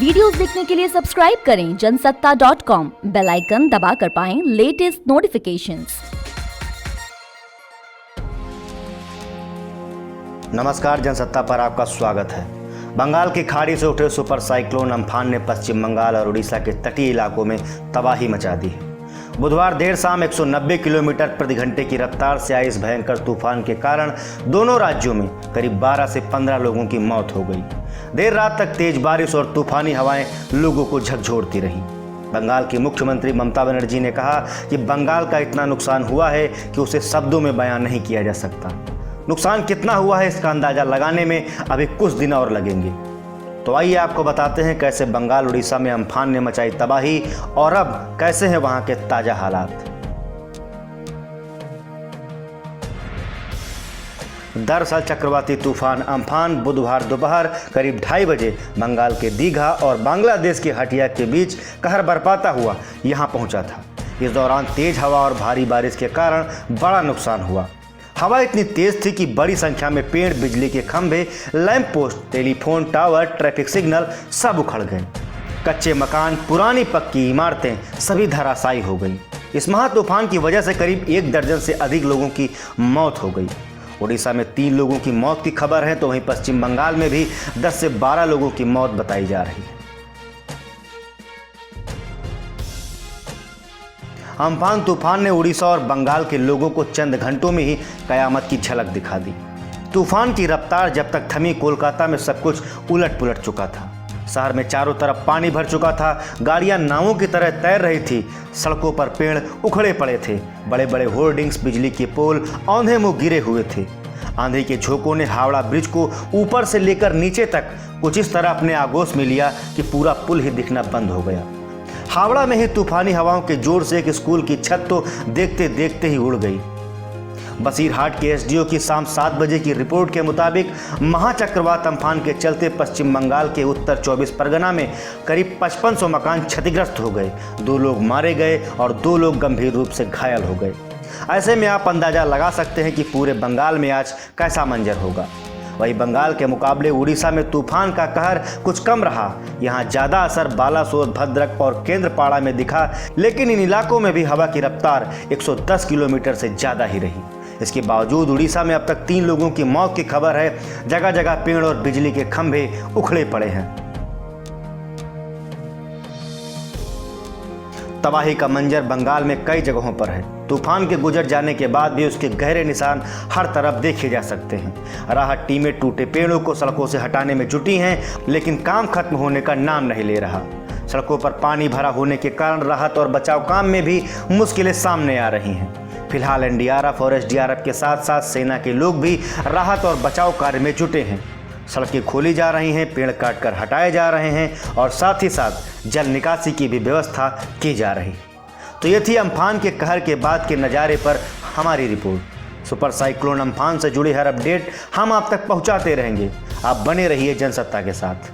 Videos देखने के लिए सब्सक्राइब करें जनसत्ता.com, बेल आइकन दबाकर पाएं लेटेस्ट नोटिफिकेशंस। नमस्कार, जनसत्ता पर आपका स्वागत है। बंगाल की खाड़ी से उठे सुपर साइक्लोन अम्फान ने पश्चिम बंगाल और उड़ीसा के तटीय इलाकों में तबाही मचा दी है। बुधवार देर शाम 190 किलोमीटर प्रति घंटे की रफ्तार से आई इस भयंकर तूफान के कारण दोनों राज्यों में करीब 12 से 15 लोगों की मौत हो गई। देर रात तक तेज बारिश और तूफानी हवाएं लोगों को झकझोरती रहीं। बंगाल की मुख्यमंत्री ममता बनर्जी ने कहा कि बंगाल का इतना नुकसान हुआ है कि उसे शब्दों में बयान नहीं किया जा सकता। नुकसान कितना हुआ है इसका अंदाजा लगाने में अभी कुछ दिन और लगेंगे। तो आइए आपको बताते हैं कैसे बंगाल उड़ीसा में अम्फान ने मचाई तबाही और अब कैसे हैं वहां के ताजा हालात। दरअसल चक्रवाती तूफान अम्फान बुधवार दोपहर करीब 2:30 बजे बंगाल के दीघा और बांग्लादेश के हटिया के बीच कहर बरपाता हुआ यहां पहुंचा था। इस दौरान तेज हवा और भारी बारिश के कारण बड़ा नुकसान हुआ। हवा इतनी तेज थी कि बड़ी संख्या में पेड़, बिजली के खंभे, lamp post, telephone tower, traffic signal सब उखड़ गए। कच्चे मकान, पुरानी पक्की इमारतें सभी धराशायी हो गई। इस महा तूफान की वजह से करीब 1 दर्जन से अधिक लोगों की मौत हो गई। उड़ीसा में 3 लोगों की मौत की खबर है, तो वहीं पश्चिम बंगाल में भी 10 से 12 लोगों की मौत बताई जा रही है। अम्फान तूफान ने उड़ीसा और बंगाल के लोगों को चंद घंटों में ही कयामत की झलक दिखा दी। तूफान की रफ्तार जब तक थमी, कोलकाता में सब कुछ उलट पुलट चुका था। शहर में चारों तरफ पानी भर चुका था। गाड़ियां नावों की तरह तैर रही थी। सड़कों पर पेड़ उखड़े पड़े थे। बड़े बड़े होर्डिंग्स, बिजली के पोल औंधे मुंह गिरे हुए थे। आंधी के झोंकों ने हावड़ा ब्रिज को ऊपर से लेकर नीचे तक कुछ इस तरह अपने आगोश में लिया कि पूरा पुल ही दिखना बंद हो गया। हावड़ा में ही तूफानी हवाओं के जोर से एक स्कूल की छत तो देखते देखते ही उड़ गई। बसीरहाट के एसडीओ की शाम 7 बजे की रिपोर्ट के मुताबिक महाचक्रवात अम्फान के चलते पश्चिम बंगाल के उत्तर 24 परगना में करीब 5500 मकान क्षतिग्रस्त हो गए। 2 लोग मारे गए और 2 लोग गंभीर रूप से घायल हो गए। ऐसे में आप अंदाजा लगा सकते हैं कि पूरे बंगाल में आज कैसा मंजर होगा। वहीं बंगाल के मुकाबले उड़ीसा में तूफान का कहर कुछ कम रहा। यहाँ ज़्यादा असर बालासोर, भद्रक और केंद्रपाड़ा में दिखा, लेकिन इन इलाकों में भी हवा की रफ्तार 110 किलोमीटर से ज़्यादा ही रही। इसके बावजूद उड़ीसा में अब तक 3 लोगों की मौत की खबर है। जगह जगह पेड़ और बिजली के खंभे उखड़े पड़े हैं। तबाही का मंजर बंगाल में कई जगहों पर है। तूफान के गुजर जाने के बाद भी उसके गहरे निशान हर तरफ देखे जा सकते हैं। राहत टीमें टूटे पेड़ों को सड़कों से हटाने में जुटी हैं, लेकिन काम खत्म होने का नाम नहीं ले रहा। सड़कों पर पानी भरा होने के कारण राहत और बचाव काम में भी मुश्किलें सामने आ रही हैं। फिलहाल एनडीआरएफ और एसडीआरएफ के साथ साथ सेना के लोग भी राहत और बचाव कार्य में जुटे हैं। सड़कें खोली जा रही हैं, पेड़ काटकर हटाए जा रहे हैं और साथ ही साथ जल निकासी की भी व्यवस्था की जा रही। तो ये थी अम्फान के कहर के बाद के नज़ारे पर हमारी रिपोर्ट। सुपर साइक्लोन अम्फान से जुड़ी हर अपडेट हम आप तक पहुंचाते रहेंगे। आप बने रहिए जनसत्ता के साथ।